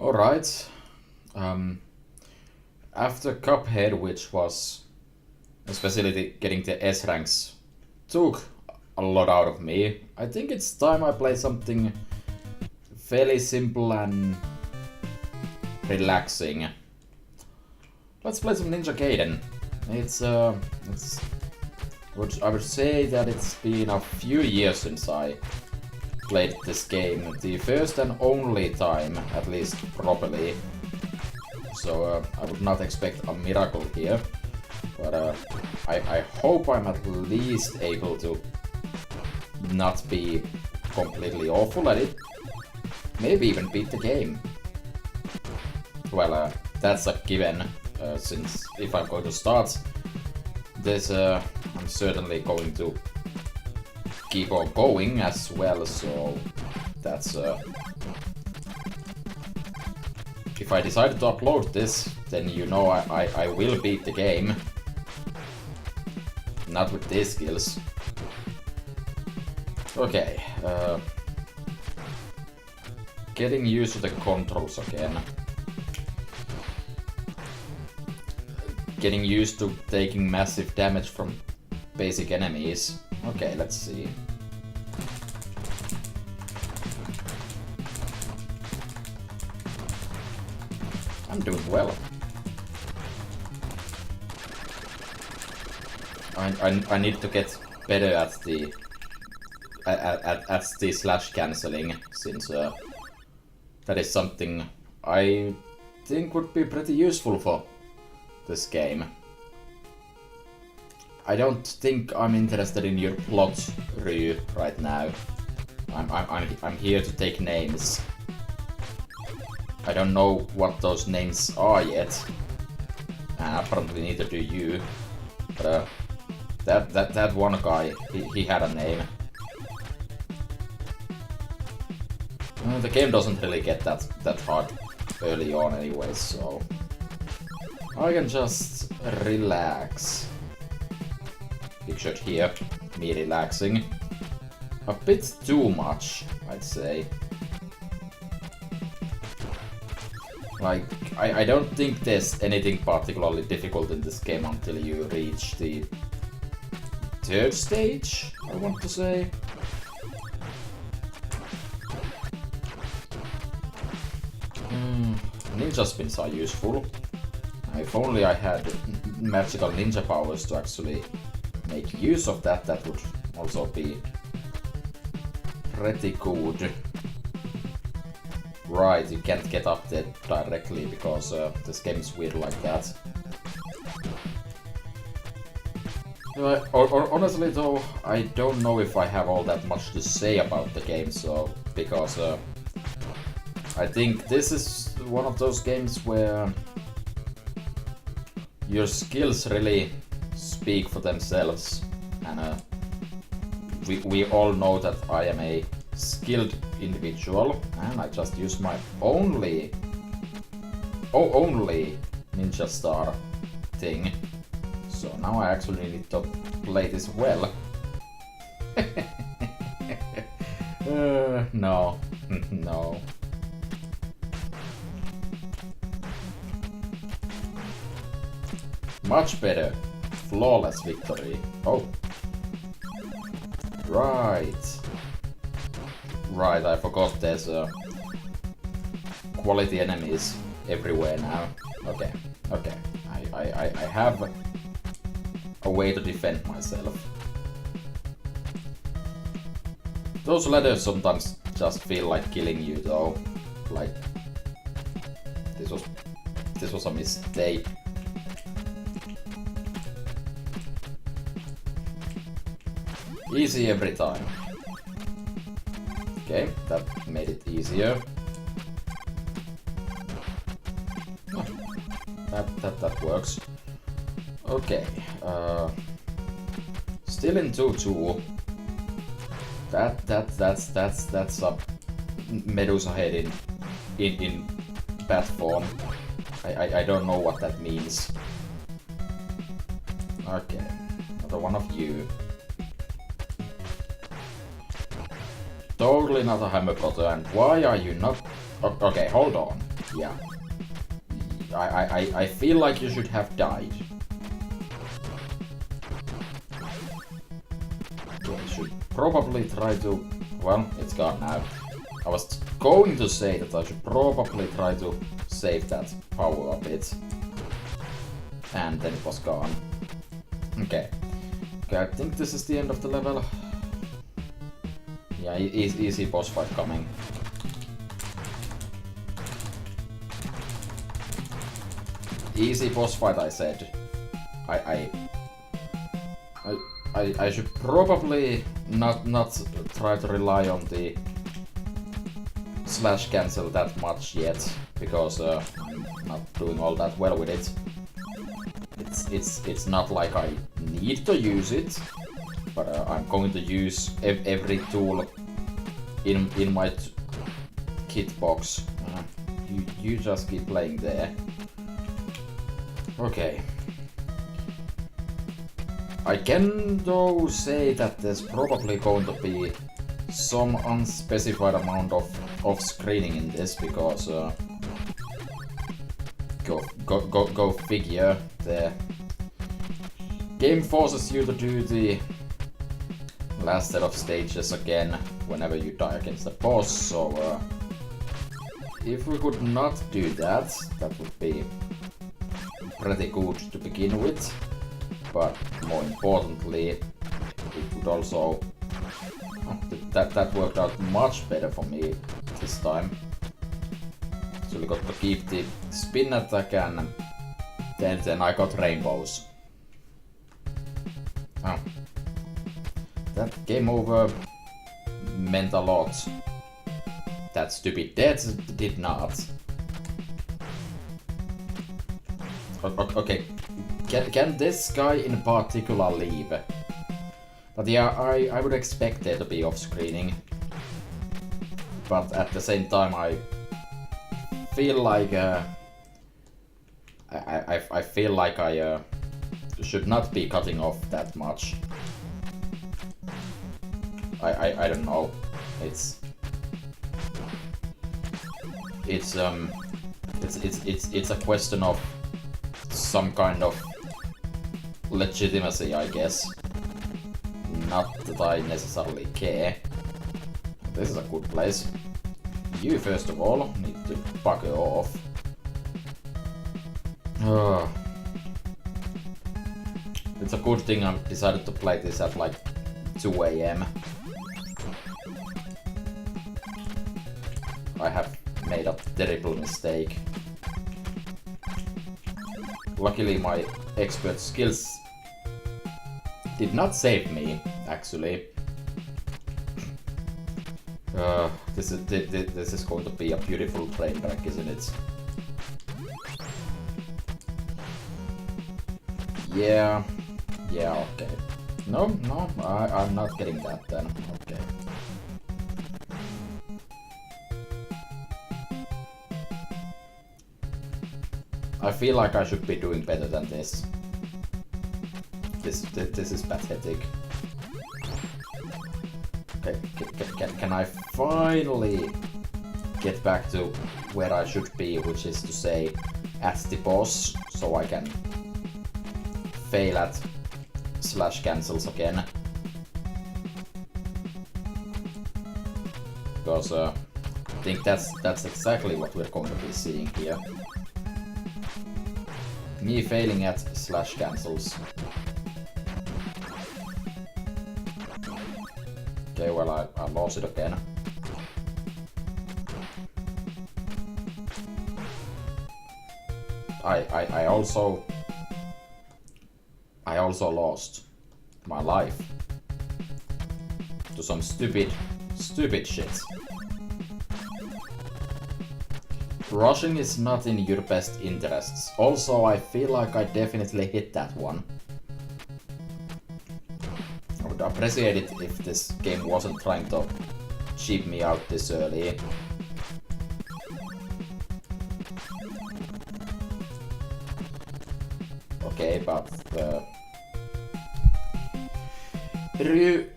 Alright. After Cuphead, which was especially getting the S ranks, took a lot out of me, I think it's time I play something fairly simple and relaxing. Let's play some Ninja Gaiden. I would say that it's been a few years since I played this game. The first and only time, at least properly. So I would not expect a miracle here. But I hope I'm at least able to not be completely awful at it. Maybe even beat the game. Well, that's a given, since if I'm going to start this, I'm certainly going to keep on going as well, so that's... If I decide to upload this, then you know I will beat the game. Not with these skills. Okay, getting used to the controls again. Getting used to taking massive damage from basic enemies. Okay, let's see. I'm doing well. I need to get better at the slash cancelling, since that is something I think would be pretty useful for this game. I don't think I'm interested in your plot, Ryu, right now. I'm here to take names. I don't know what those names are yet, and apparently neither do you. But that one guy, he had a name. The game doesn't really get that hard early on anyway, so I can just relax. Pictured here, me relaxing. A bit too much, I'd say. Like, I don't think there's anything particularly difficult in this game until you reach the third stage, I want to say. Ninja spins are useful. If only I had magical ninja powers to actually make use of that, that would also be pretty good. Right, you can't get up there directly because this game is weird like that. Honestly though, I don't know if I have all that much to say about the game, so because I think this is one of those games where your skills really speak for themselves, and we all know that I am a skilled individual, and I just use my only ninja star thing. So now I actually need to play this well. No, no. Much better. Flawless victory. Oh. Right. Right, I forgot there's quality enemies everywhere now. Okay, okay. I have a way to defend myself. Those ladders sometimes just feel like killing you though. Like, this was a mistake. Easy every time. Okay, that made it easier. Oh, that works. Okay, still in 2-2. That's a Medusa head in bat form. I don't know what that means. Okay, another one of you. Totally not a hammer brother, and why are you not... Okay, hold on. Yeah. I feel like you should have died. Okay, I should probably try to... Well, it's gone now. I was going to say that I should probably try to save that power a bit. And then it was gone. Okay. Okay, I think this is the end of the level. Yeah, easy boss fight coming. Easy boss fight, I said. I should probably not try to rely on the slash cancel that much yet, because I'm not doing all that well with it. It's not like I need to use it, but I'm going to use every tool in my kit box. You just keep playing there. Okay. I can though say that there's probably going to be some unspecified amount of off-screening in this, because go figure, the game forces you to do the last set of stages again whenever you die against the boss, so if we could not do that, that would be pretty good to begin with, but more importantly, it would also... that worked out much better for me this time. So we got to keep the spin attack, and then I got rainbows. Oh. That game over meant a lot. That stupid death did not. Okay, can this guy in particular leave? But yeah, I would expect there to be off-screening. But at the same time, I feel like I feel like I should not be cutting off that much. I don't know. It's a question of some kind of legitimacy, I guess. Not that I necessarily care. This is a good place. You, first of all, need to bugger off. It's a good thing I decided to play this at like 2 AM. I have made a terrible mistake. Luckily my expert skills did not save me, actually. This is going to be a beautiful train wreck, isn't it? Yeah, okay. No, I'm not getting that then. Okay. I feel like I should be doing better than this. This is pathetic. Okay, can I finally get back to where I should be, which is to say at the boss, so I can fail at slash cancels again. Because I think that's exactly what we're going to be seeing here. Me failing at slash cancels. Okay, well I lost it again. I also lost my life to some stupid shit. Rushing is not in your best interests. Also, I feel like I definitely hit that one. I would appreciate it if this game wasn't trying to cheap me out this early. Okay, but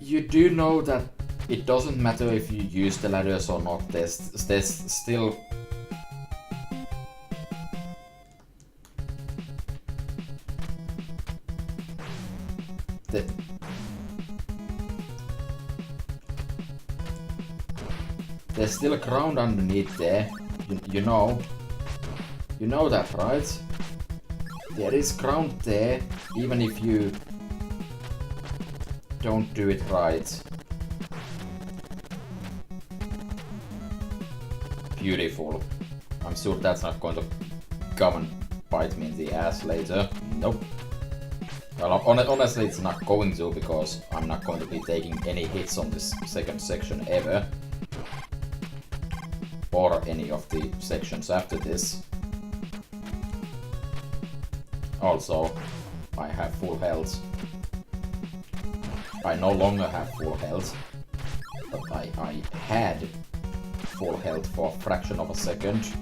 you do know that it doesn't matter if you use the ladders or not. There's still There's still ground underneath there. You know. You know that, right? There is ground there, even if you don't do it right. Beautiful. I'm sure that's not going to come and bite me in the ass later. Nope. Well, honestly, it's not going to, because I'm not going to be taking any hits on this second section ever. Or any of the sections after this. Also, I have full health. I no longer have full health, but I had full health for a fraction of a second.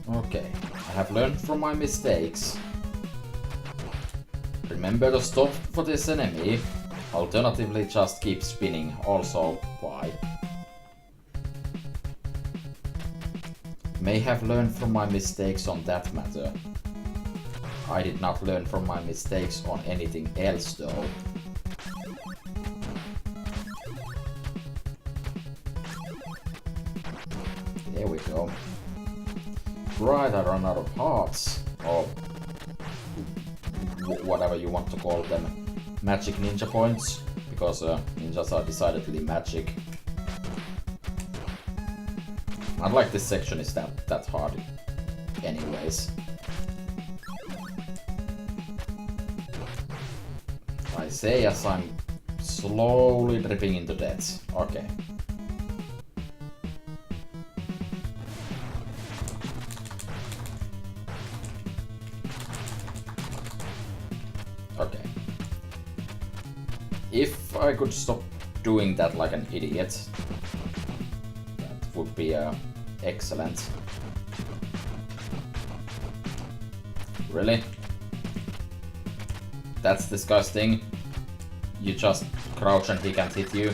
Okay, I have learned from my mistakes. Remember to stop for this enemy, alternatively just keep spinning. Also, why? May have learned from my mistakes on that matter. I did not learn from my mistakes on anything else though. There we go. Right, I run out of hearts. Or whatever you want to call them. Magic ninja points. Because ninjas are decidedly magic. Not like this section is that hard anyways. I say as I'm slowly dripping into death. Okay. Okay. If I could stop doing that like an idiot, that would be excellent. Really? That's disgusting. You just crouch and he can't hit you.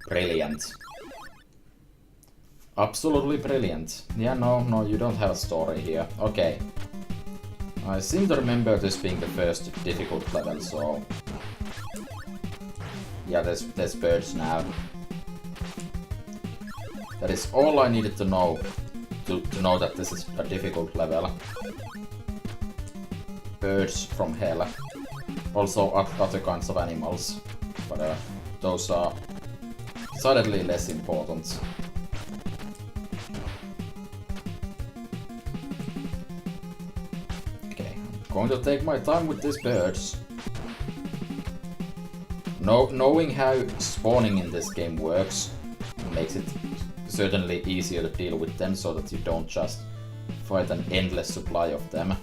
Brilliant. Absolutely brilliant. Yeah, no, you don't have a story here. Okay. I seem to remember this being the first difficult level, so... Yeah, there's birds now. That is all I needed to know to know that this is a difficult level. Birds from hell. Also other kinds of animals, but those are decidedly less important. Okay, I'm going to take my time with these birds. Knowing how spawning in this game works makes it certainly easier to deal with them, so that you don't just fight an endless supply of them.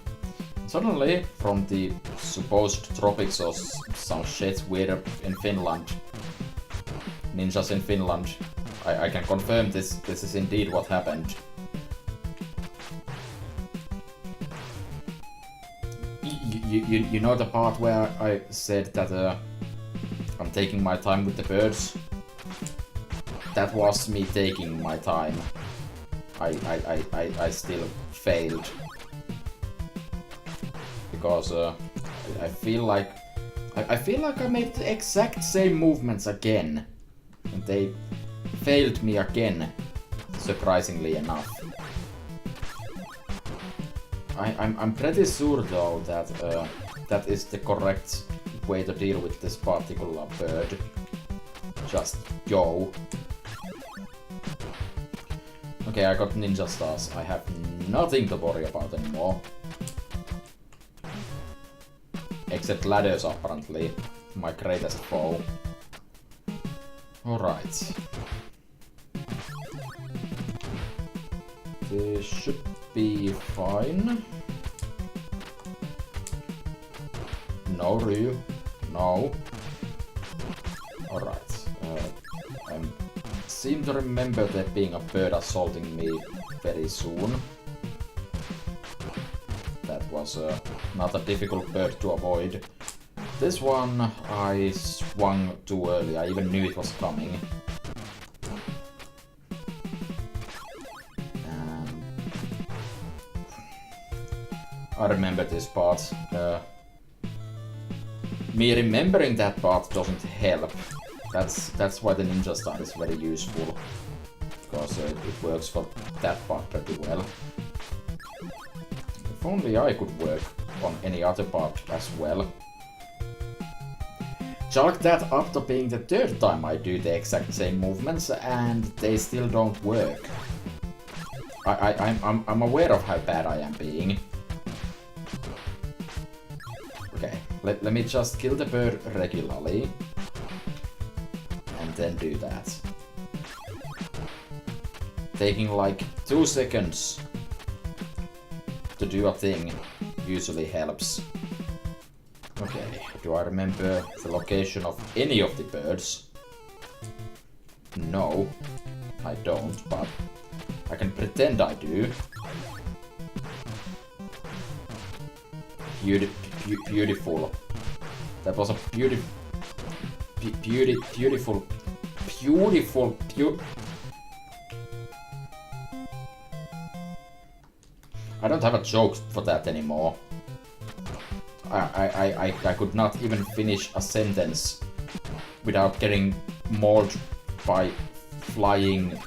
Suddenly, from the supposed tropics or some shit weird in Finland, ninjas in Finland, I can confirm this is indeed what happened. You know the part where I said that I'm taking my time with the birds? That was me taking my time. I still failed. Because I feel like I made the exact same movements again. And they failed me again, surprisingly enough. I'm pretty sure though that that is the correct way to deal with this particular bird. Just go. Okay, I got ninja stars. I have nothing to worry about anymore. Except ladders, apparently. My greatest foe. Alright. This should be fine. No, Ryu. No. Alright. I seem to remember there being a bird assaulting me very soon. That was not a difficult bird to avoid. This one I swung too early. I even knew it was coming. I remember this part. Me remembering that part doesn't help. That's why the ninja style is very useful. Because it works for that part pretty well. If only I could work on any other part as well. Chalk that up to being the third time I do the exact same movements and they still don't work. I'm aware of how bad I am being. Okay, let me just kill the bird regularly. And then do that. Taking like 2 seconds to do a thing usually helps. Okay, do I remember the location of any of the birds? No, I don't, but I can pretend I do. Beautiful. That was a beautiful. I don't have a joke for that anymore. I could not even finish a sentence without getting mauled by flying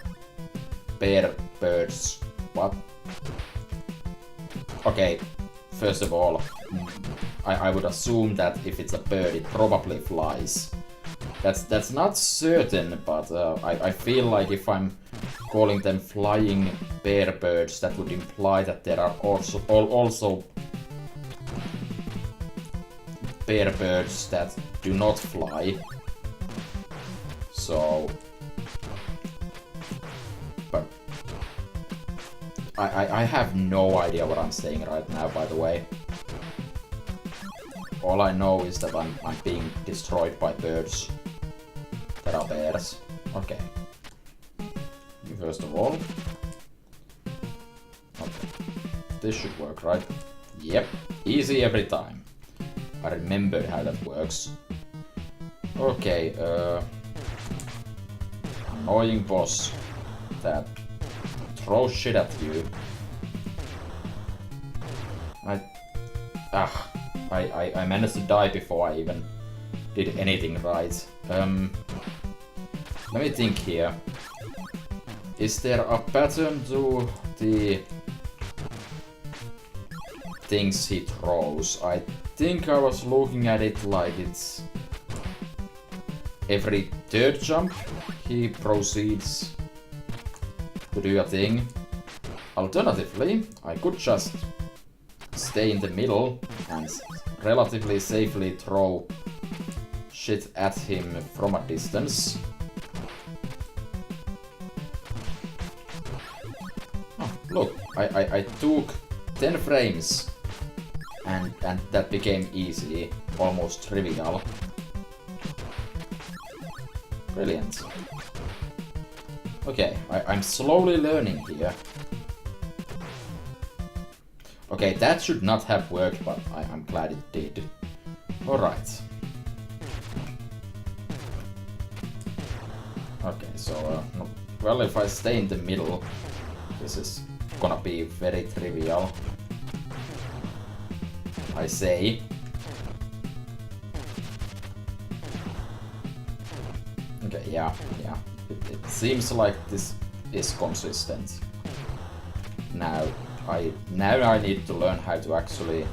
bear birds. What? Okay, first of all, I would assume that if it's a bird, it probably flies. That's not certain, but I feel like if I'm calling them flying bear birds, that would imply that there are also bear birds that do not fly. So, but I have no idea what I'm saying right now, by the way. All I know is that I'm being destroyed by birds that are bears. Okay. First of all. Okay. This should work, right? Yep. Easy every time. I remember how that works. Okay, annoying boss that throws shit at you. I managed to die before I even did anything right. Let me think here. Is there a pattern to the things he throws? I think I was looking at it like it's every third jump he proceeds to do a thing. Alternatively, I could just stay in the middle and relatively safely throw shit at him from a distance. Oh, look, I took 10 frames and that became easy, almost trivial. Brilliant. Okay, I'm slowly learning here. Okay, that should not have worked, but I'm glad it did. Alright. Okay, so, well, if I stay in the middle, this is gonna be very trivial. I say. Okay, yeah. It seems like this is consistent. Now I need to learn how to actually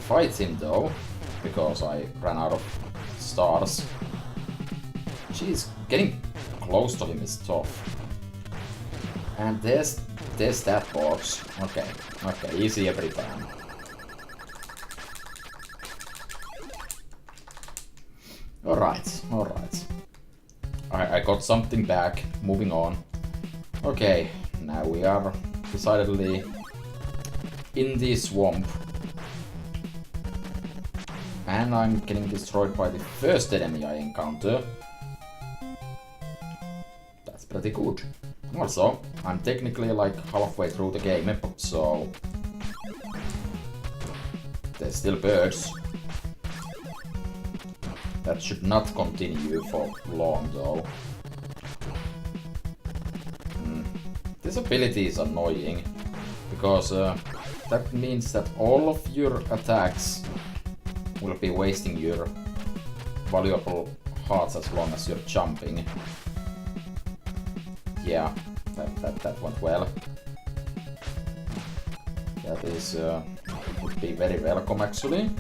fight him though, because I ran out of stars. Jeez, getting close to him is tough. And there's that box. Okay, easy every time. Alright. I got something back, moving on. Okay, now we are decidedly in the swamp. And I'm getting destroyed by the first enemy I encounter. That's pretty good. Also, I'm technically like halfway through the game, so there's still birds. That should not continue for long though. This ability is annoying because that means that all of your attacks will be wasting your valuable hearts as long as you're jumping. Yeah, that went well. That is would be very welcome actually.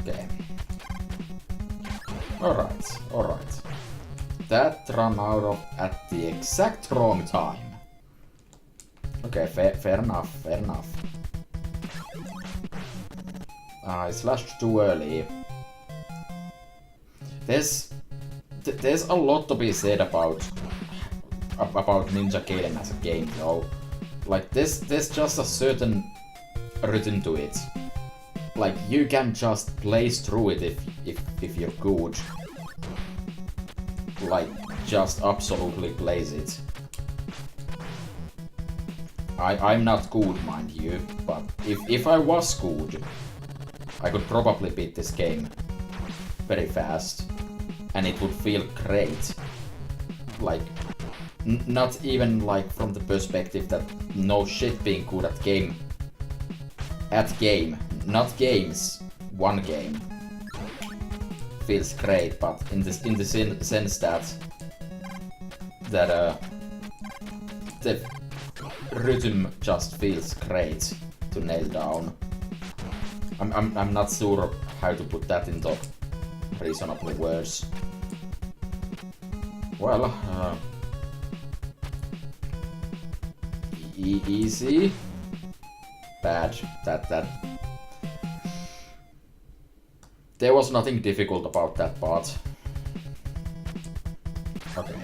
Okay. Alright. That ran out of at the exact wrong time. Okay, fair enough. I slashed too early. There's a lot to be said about Ninja Gaiden as a game though. Like there's just a certain rhythm to it. Like you can just blaze through it if you're good. Like just absolutely blaze it. I'm not good, mind you, but if I was good, I could probably beat this game very fast, and it would feel great. Like, not even like from the perspective that no shit being good at game, not games, one game feels great, but in the sense that the rhythm just feels great to nail down. I'm not sure how to put that into reasonable words. Well, easy, bad. That there was nothing difficult about that part. Okay.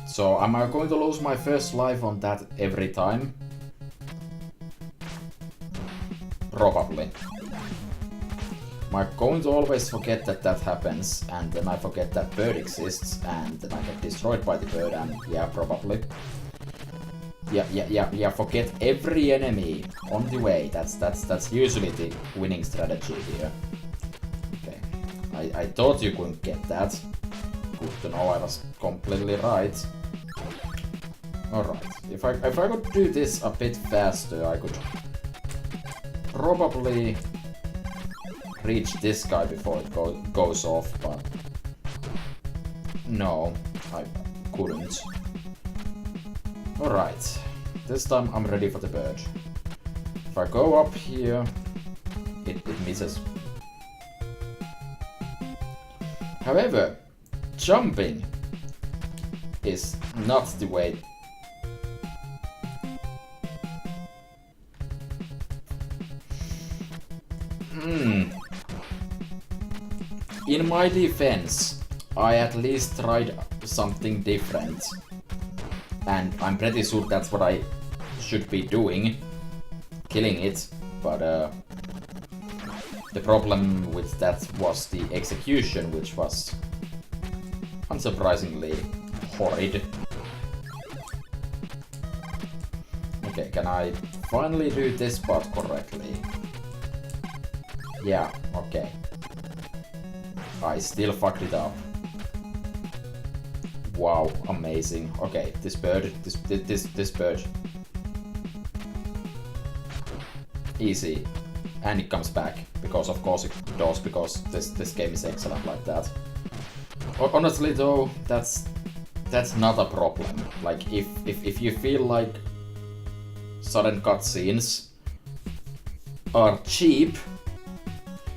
So am I going to lose my first life on that every time? Probably. Am I going to always forget that happens, and then I forget that bird exists, and then I get destroyed by the bird, and yeah, probably. Yeah, forget every enemy on the way. That's usually the winning strategy here. Okay. I thought you couldn't get that. Good to know I was completely right. Alright. If I could do this a bit faster, I could probably reach this guy before it goes off, but no, I couldn't. Alright, this time I'm ready for the bird. If I go up here, it misses. However, jumping is not the way. In my defense, I at least tried something different. And I'm pretty sure that's what I should be doing. Killing it. But the problem with that was the execution, which was unsurprisingly horrid. Okay, can I finally do this part correctly? Yeah, okay. I still fucked it up. Wow, amazing. Okay, this bird, this bird. Easy. And it comes back, because of course it does, because this game is excellent like that. Honestly though, that's not a problem. Like, if you feel like sudden cutscenes are cheap,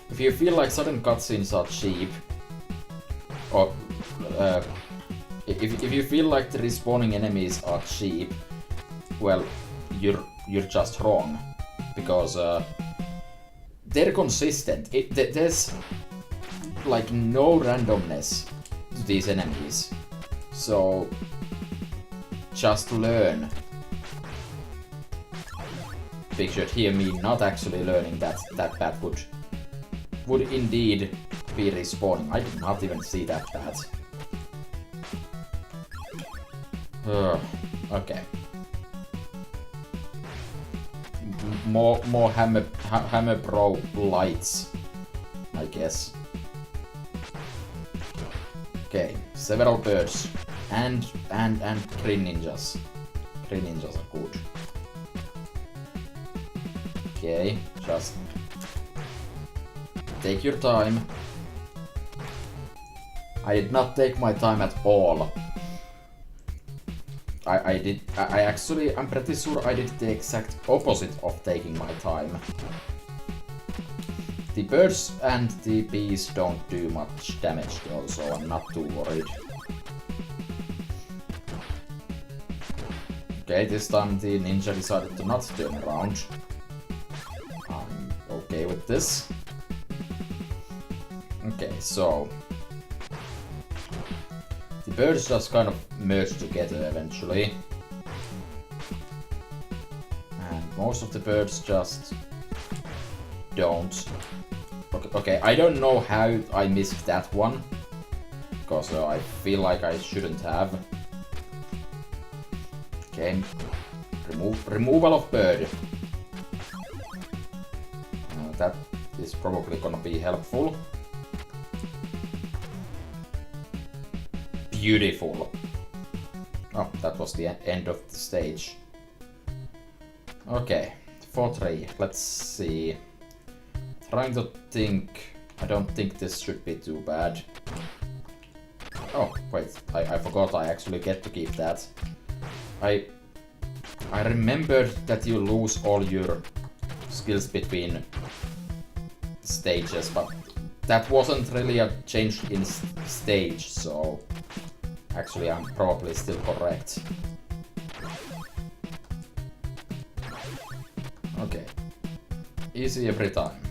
if you feel like sudden cutscenes are cheap, or if you feel like the respawning enemies are cheap, well, you're just wrong, because they're consistent. There's like no randomness to these enemies, so just learn. Pictured here me not actually learning that bat would indeed be respawning. I did not even see that bat. Okay. More Hammer Pro lights, I guess. Okay, several birds. And green ninjas. Green ninjas are good. Okay, just take your time. I did not take my time at all. I'm pretty sure I did the exact opposite of taking my time. The birds and the bees don't do much damage though, so I'm not too worried. Okay, this time the ninja decided to not turn around. I'm okay with this. Okay, so the birds just kind of merge together eventually. And most of the birds just don't. Okay, I don't know how I missed that one. Because I feel like I shouldn't have. Okay, removal of bird. That is probably gonna be helpful. Beautiful. Oh, that was the end of the stage. Okay, 4-3. Let's see. Trying to think. I don't think this should be too bad. Oh, wait. I forgot I actually get to keep that. I remembered that you lose all your skills between stages, but that wasn't really a change in stage, so actually I'm probably still correct. Okay. Easy every time.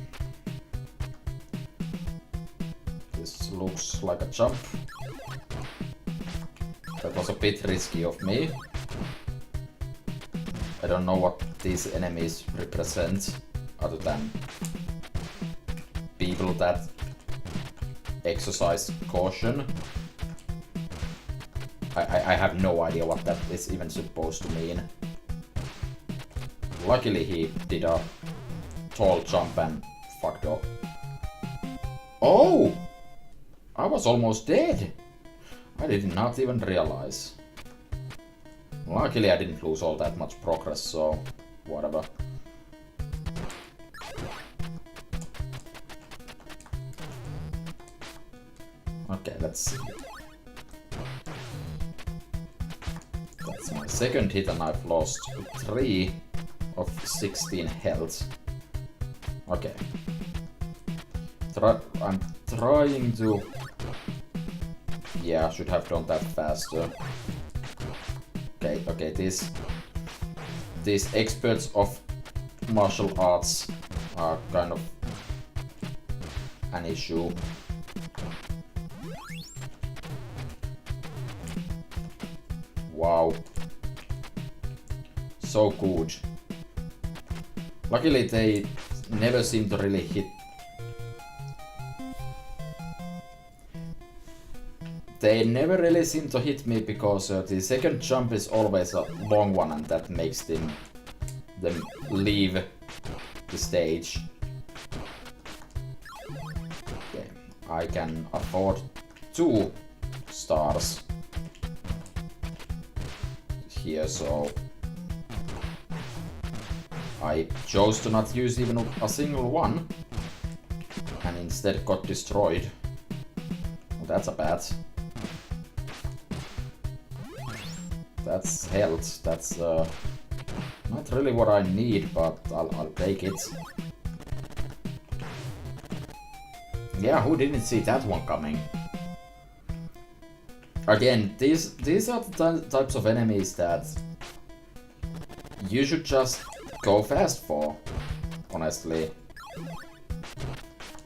This looks like a jump. That was a bit risky of me. I don't know what these enemies represent, other than people that exercise caution. I have no idea what that is even supposed to mean. Luckily he did a tall jump and fucked up. Oh! I was almost dead! I did not even realize. Luckily I didn't lose all that much progress, so whatever. Okay, let's see. That's my second hit and I've lost 3 of 16 health. Okay. I'm trying to... Yeah, I should have done that faster. Okay, these experts of martial arts are kind of an issue. Wow. So good. Luckily they never seem to really hit. They never really seem to hit me because the second jump is always a long one and that makes them leave the stage. Okay, I can afford 2 stars here, so I chose to not use even a single one and instead got destroyed. Well, that's a bad. That's health. That's not really what I need, but I'll take it. Yeah, who didn't see that one coming? Again, these are the types of enemies that you should just go fast for, honestly.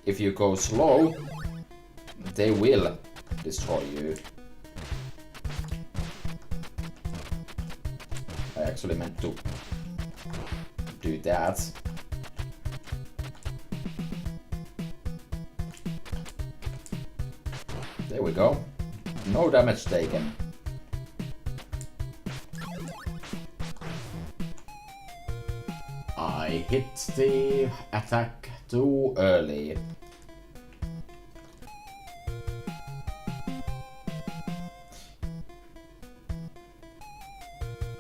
If you go slow, they will destroy you. I actually meant to do that. There we go. No damage taken. I hit the attack too early.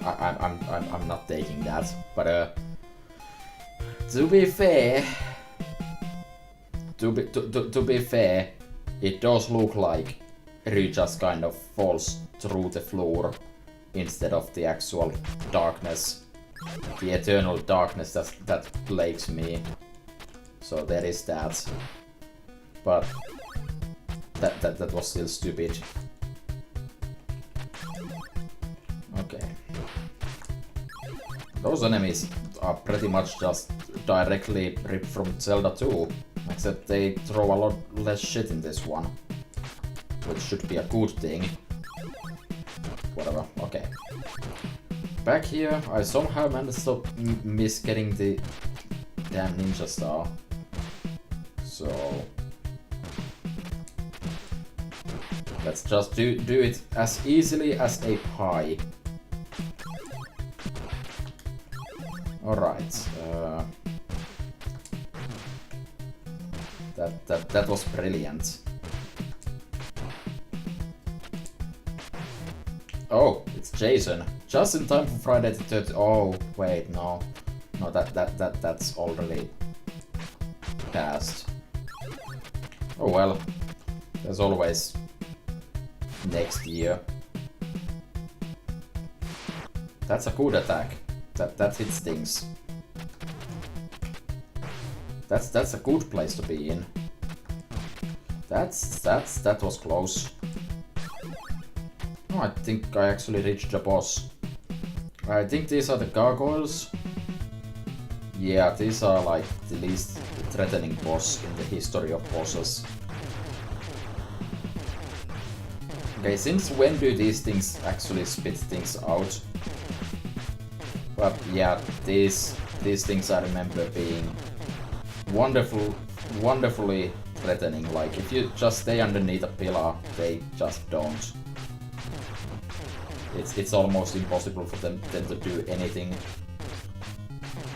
I'm not taking that. But to be fair, to be fair, it does look like Ryu just kind of falls through the floor instead of the actual darkness, the eternal darkness that plagues me. So there is that. But that was still stupid. Okay. Those enemies are pretty much just directly ripped from Zelda 2, except they throw a lot less shit in this one, which should be a good thing. Whatever, okay. Back here, I somehow managed to miss getting the damn ninja star. So let's just do it as easily as a pie. Alright. That was brilliant. Oh, it's Jason. Just in time for Friday the 13th. Oh, wait, no. No, that's already passed. Oh well. There's always next year. That's a good attack. That hits things. That's a good place to be in. That was close. Oh, I think I actually reached the boss. I think these are the gargoyles. Yeah, these are like the least threatening boss in the history of bosses. Okay, since when do these things actually spit things out? But yeah, these things I remember being wonderfully threatening. Like if you just stay underneath a pillar, they just don't. It's almost impossible for them to do anything.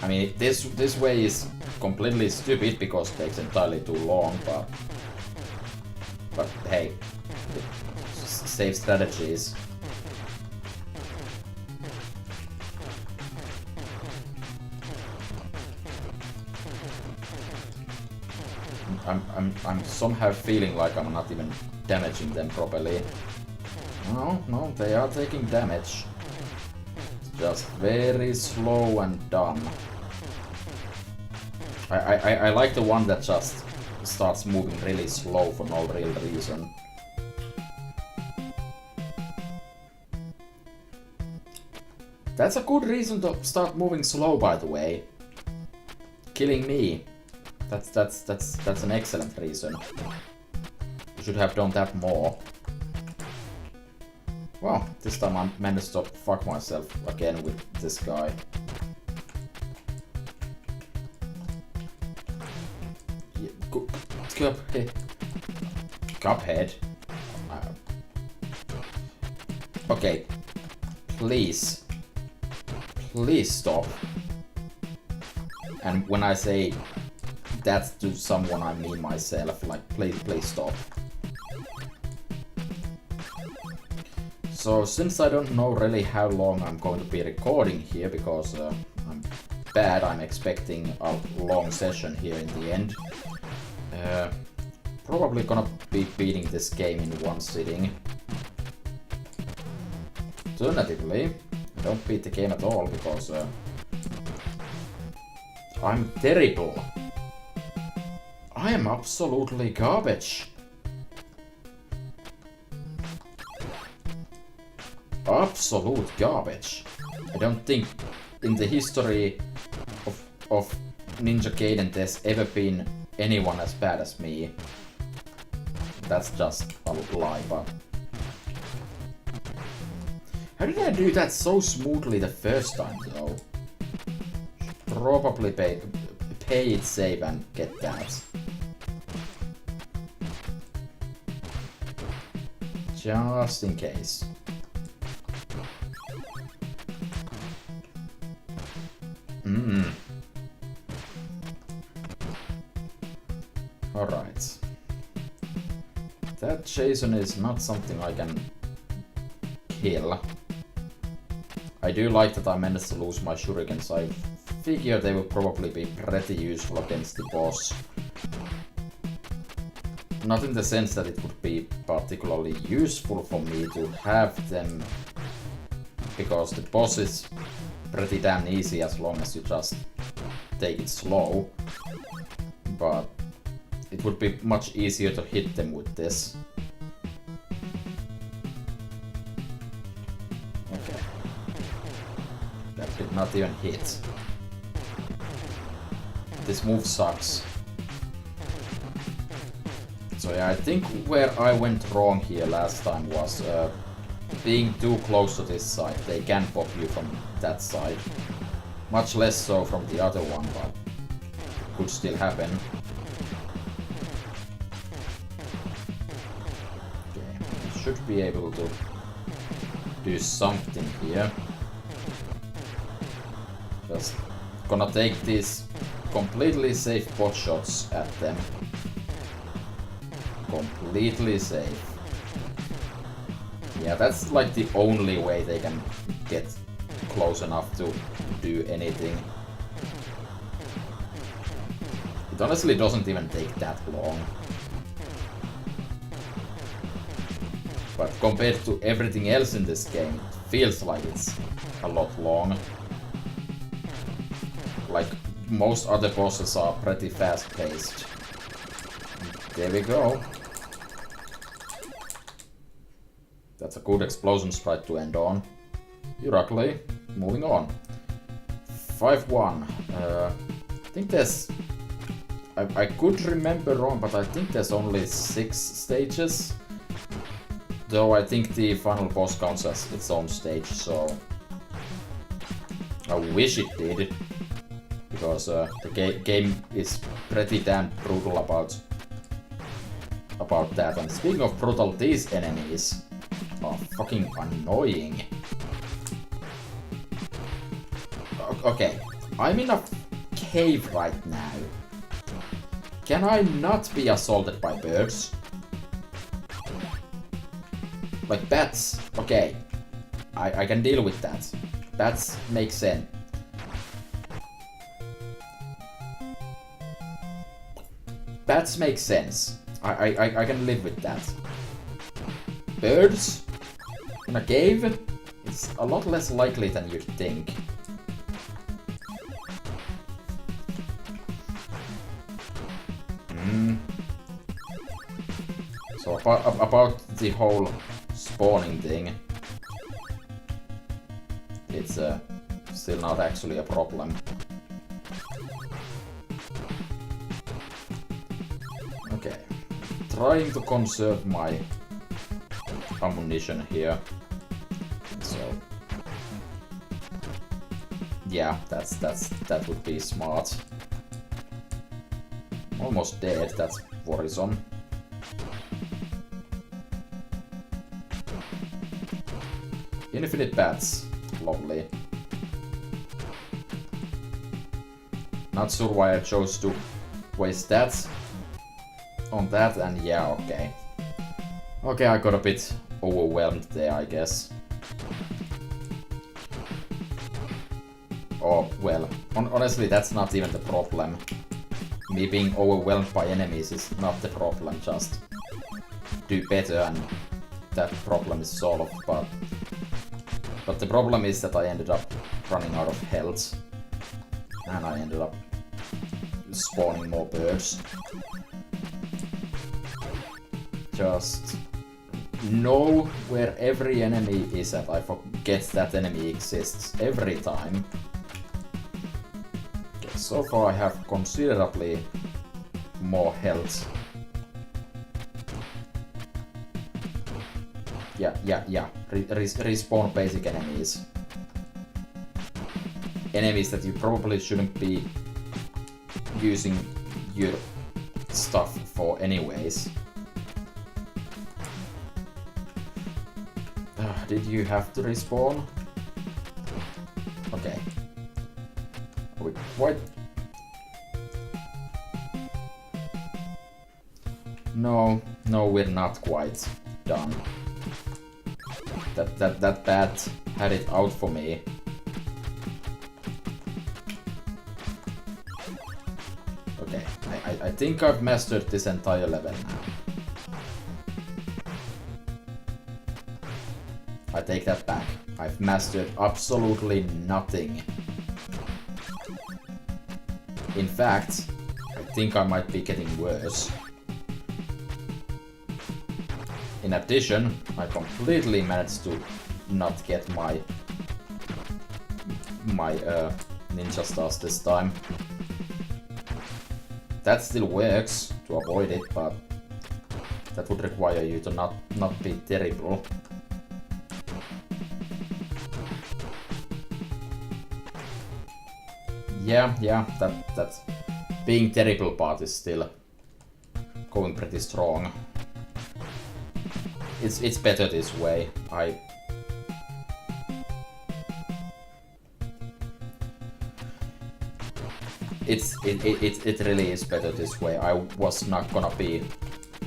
I mean, this way is completely stupid because it takes entirely too long, but hey, it saves strategies. I'm somehow feeling like I'm not even damaging them properly. No, they are taking damage. It's just very slow and dumb. I like the one that just starts moving really slow for no real reason. That's a good reason to start moving slow, by the way. Killing me. That's an excellent reason. You should have done that more. Well, this time I managed to fuck myself again with this guy. Yeah, Cuphead. Okay. Please stop. And when I say that to someone, I mean myself. Like, please stop. So, since I don't know really how long I'm going to be recording here, because I'm bad, I'm expecting a long session here in the end. Probably gonna be beating this game in one sitting. Alternatively, I don't beat the game at all, because I'm terrible. I am absolutely garbage. Absolute garbage. I don't think in the history of Ninja Gaiden there's ever been anyone as bad as me. That's just a lie, but... How did I do that so smoothly the first time, though? Should probably pay it safe and get that. Just in case. Alright. That Jason is not something I can kill. I do like that I managed to lose my shurikens. I figure they will probably be pretty useful against the boss. Not in the sense that it would be particularly useful for me to have them, because the boss is pretty damn easy as long as you just take it slow. But it would be much easier to hit them with this. Okay. That did not even hit. This move sucks. So yeah, I think where I went wrong here last time was being too close to this side. They can pop you from that side. Much less so from the other one, but could still happen. Okay, I should be able to do something here. Just gonna take these completely safe pot shots at them. Completely safe. Yeah, that's like the only way they can get close enough to do anything. It honestly doesn't even take that long. But compared to everything else in this game, it feels like it's a lot long. Like, most other bosses are pretty fast-paced. There we go. That's a good explosion sprite to end on. You're ugly. Moving on. 5-1. I think there's... I could remember wrong, but I think there's only 6 stages. Though I think the final boss counts as its own stage, so... I wish it did. Because the game is pretty damn brutal about that. And speaking of brutal, these enemies are fucking annoying. Okay, I'm in a cave right now. Can I not be assaulted by birds? Like bats, okay. I can deal with that. Bats make sense. Bats make sense. I can live with that. Birds? In a cave? It's a lot less likely than you'd think. So about the whole spawning thing, it's still not actually a problem. Okay, trying to conserve my ammunition here. So yeah, that would be smart. Almost dead. That's worrisome. Infinite bats, lovely. Not sure why I chose to waste that on that, and yeah, okay. Okay, I got a bit overwhelmed there, I guess. Oh, well, honestly, that's not even the problem. Me being overwhelmed by enemies is not the problem, just do better and that problem is solved, but the problem is that I ended up running out of health, and I ended up spawning more birds. Just know where every enemy is at. I forget that enemy exists every time. Okay, so far I have considerably more health. Yeah. Respawn basic enemies. Enemies that you probably shouldn't be using your stuff for anyways. Did you have to respawn? Okay. Are we quite... No, we're not quite done. That bat had it out for me Okay, I think I've mastered this entire level now. I take that back. I've mastered absolutely nothing. In fact, I think I might be getting worse. In addition, I completely managed to not get my ninja stars this time. That still works to avoid it, but that would require you to not be terrible. Yeah, that being terrible part is still going pretty strong. It's better this way. It really is better this way. I was not gonna be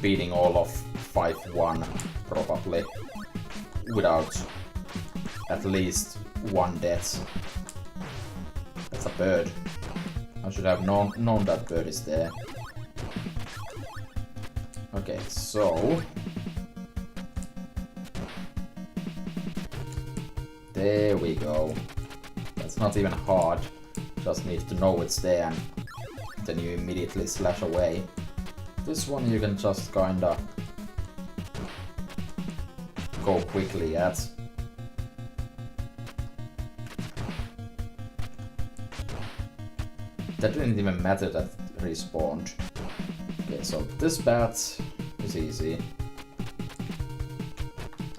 beating all of 5-1 probably without at least one death. That's a bird. I should have known that bird is there. Okay, so there we go. That's not even hard. Just need to know it's there and then you immediately slash away. This one you can just kinda go quickly at. That didn't even matter that it respawned. Okay, so this bat is easy.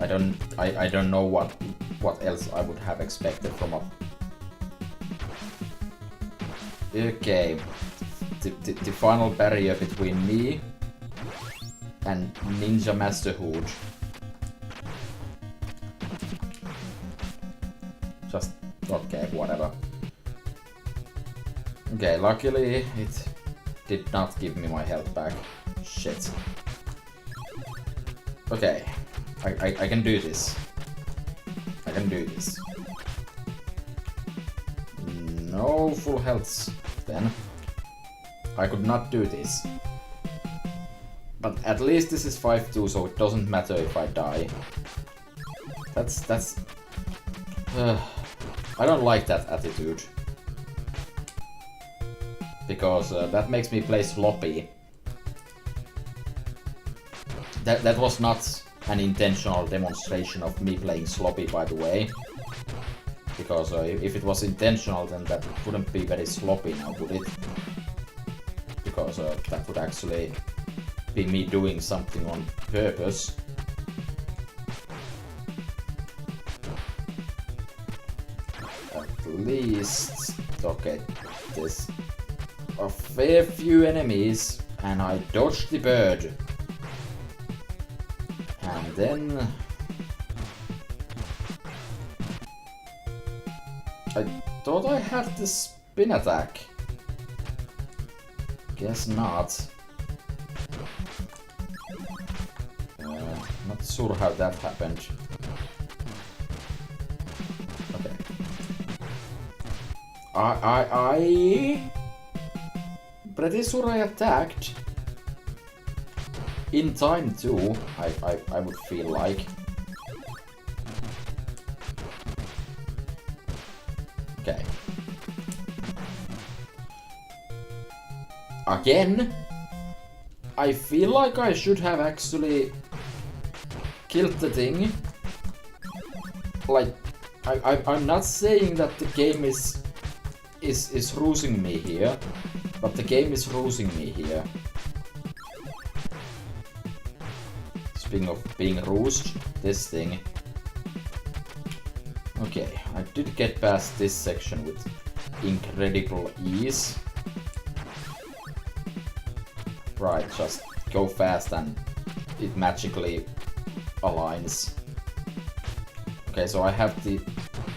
I don't know what else I would have expected from a... Okay, the final barrier between me and Ninja Masterhood. Just, okay, whatever. Okay, luckily it did not give me my health back. Shit. Okay, I can do this. I can do this. No full healths then. I could not do this. But at least this is 5-2, so it doesn't matter if I die. That's... I don't like that attitude. Because that makes me play sloppy. That was not an intentional demonstration of me playing sloppy, by the way. Because if it was intentional, then that wouldn't be very sloppy now, would it? Because that would actually be me doing something on purpose. At least... Okay, there's a fair few enemies, and I dodged the bird. And then... I thought I had the spin attack. Guess not. Not sure how that happened. Okay. I pretty sure I attacked in time too. I would feel like. Okay. Again, I feel like I should have actually killed the thing. Like, I'm not saying that the game is rusing me here, but the game is rusing me here. Speaking of being rused, this thing. Okay, I did get past this section with incredible ease. Right, just go fast and it magically aligns. Okay, so I have the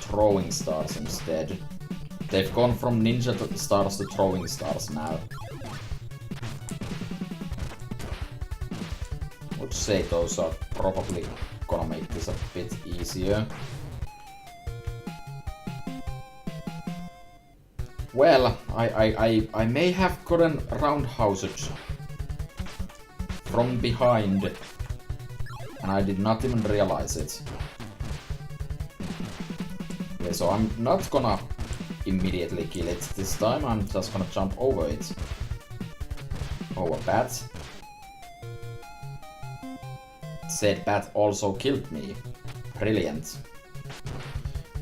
throwing stars instead. They've gone from ninja stars to throwing stars now. I would say those are probably gonna make this a bit easier. Well, I may have gotten roundhoused from behind, and I did not even realize it. Okay, so I'm not gonna immediately kill it this time, I'm just gonna jump over it. Oh, a bat. Said bat also killed me. Brilliant.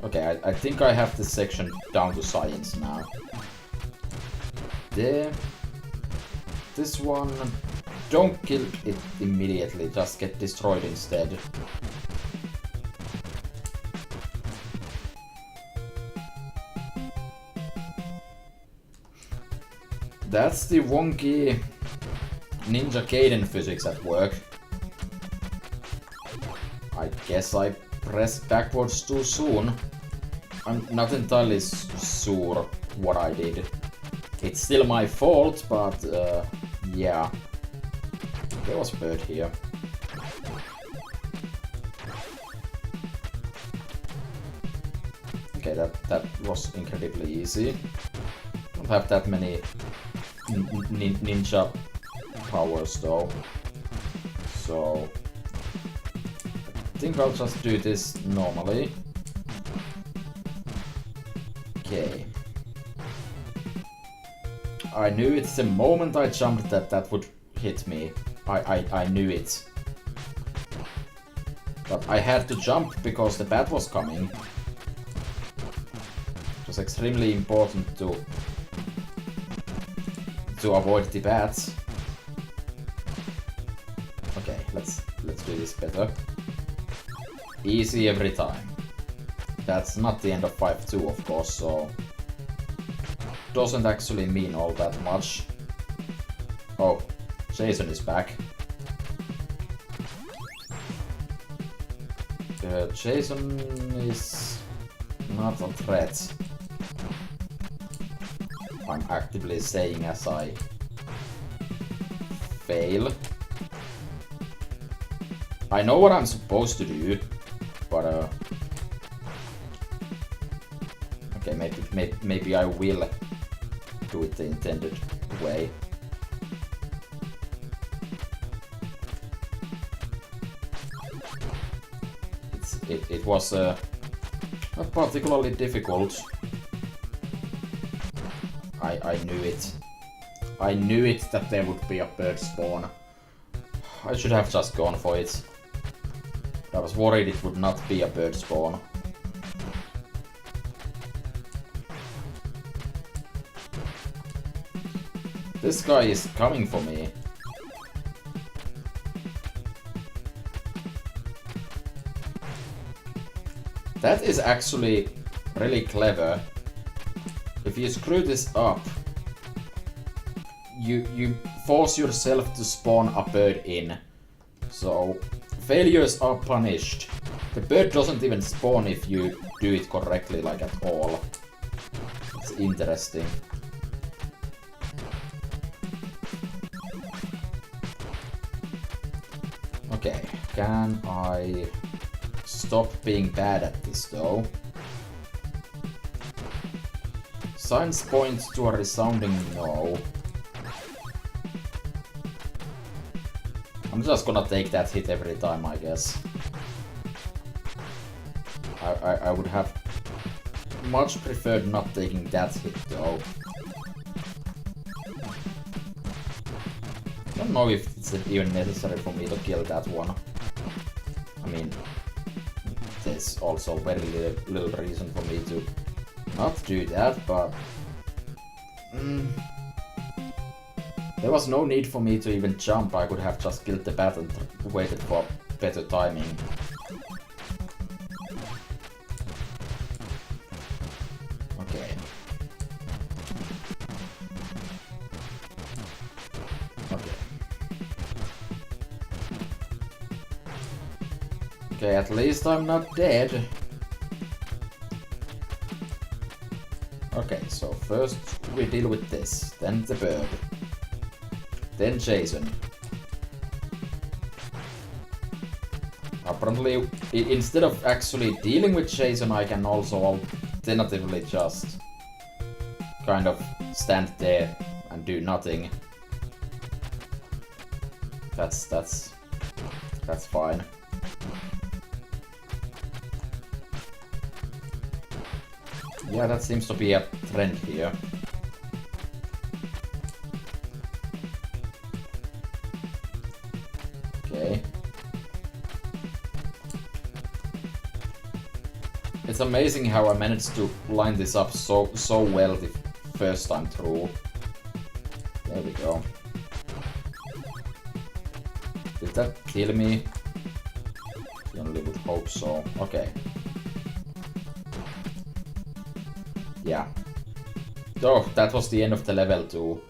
Okay, I think I have this section down to science now. There. This one. Don't kill it immediately, just get destroyed instead. That's the wonky Ninja Gaiden physics at work. I guess I pressed backwards too soon. I'm not entirely sure what I did. It's still my fault, but yeah. There was a bird here. Okay, that was incredibly easy. Don't have that many ninja powers though. So I think I'll just do this normally. Okay. I knew it the moment I jumped that would hit me. I knew it. But I had to jump because the bat was coming. It was extremely important to avoid the bats. Okay, let's do this better. Easy every time. That's not the end of 5-2, of course, so doesn't actually mean all that much. Oh, Jason is back. Jason is not a threat. I'm actively saying as I fail. I know what I'm supposed to do, but okay, maybe I will do it the intended way. It was not particularly difficult. I knew it. I knew it that there would be a bird spawn. I should have just gone for it. I was worried it would not be a bird spawn. This guy is coming for me. That is actually really clever. If you screw this up, you force yourself to spawn a bird in. So failures are punished. The bird doesn't even spawn if you do it correctly, like at all. It's interesting. Okay, can I stop being bad at this though? Signs point to a resounding no. I'm just gonna take that hit every time, I guess. I would have much preferred not taking that hit though. I don't know if it's even necessary for me to kill that one. I mean, there's also very little reason for me to not do that, but there was no need for me to even jump. I could have just killed the bat and waited for better timing. Okay. Okay. Okay, at least I'm not dead. Okay, so first we deal with this, then the bird, then Jason. Apparently, instead of actually dealing with Jason, I can also alternatively just kind of stand there and do nothing. That's fine. Yeah, that seems to be a trend here. Okay. It's amazing how I managed to line this up so well the first time through. There we go. Did that kill me? I only would hope so. Okay. Yeah. So, that was the end of the level 2.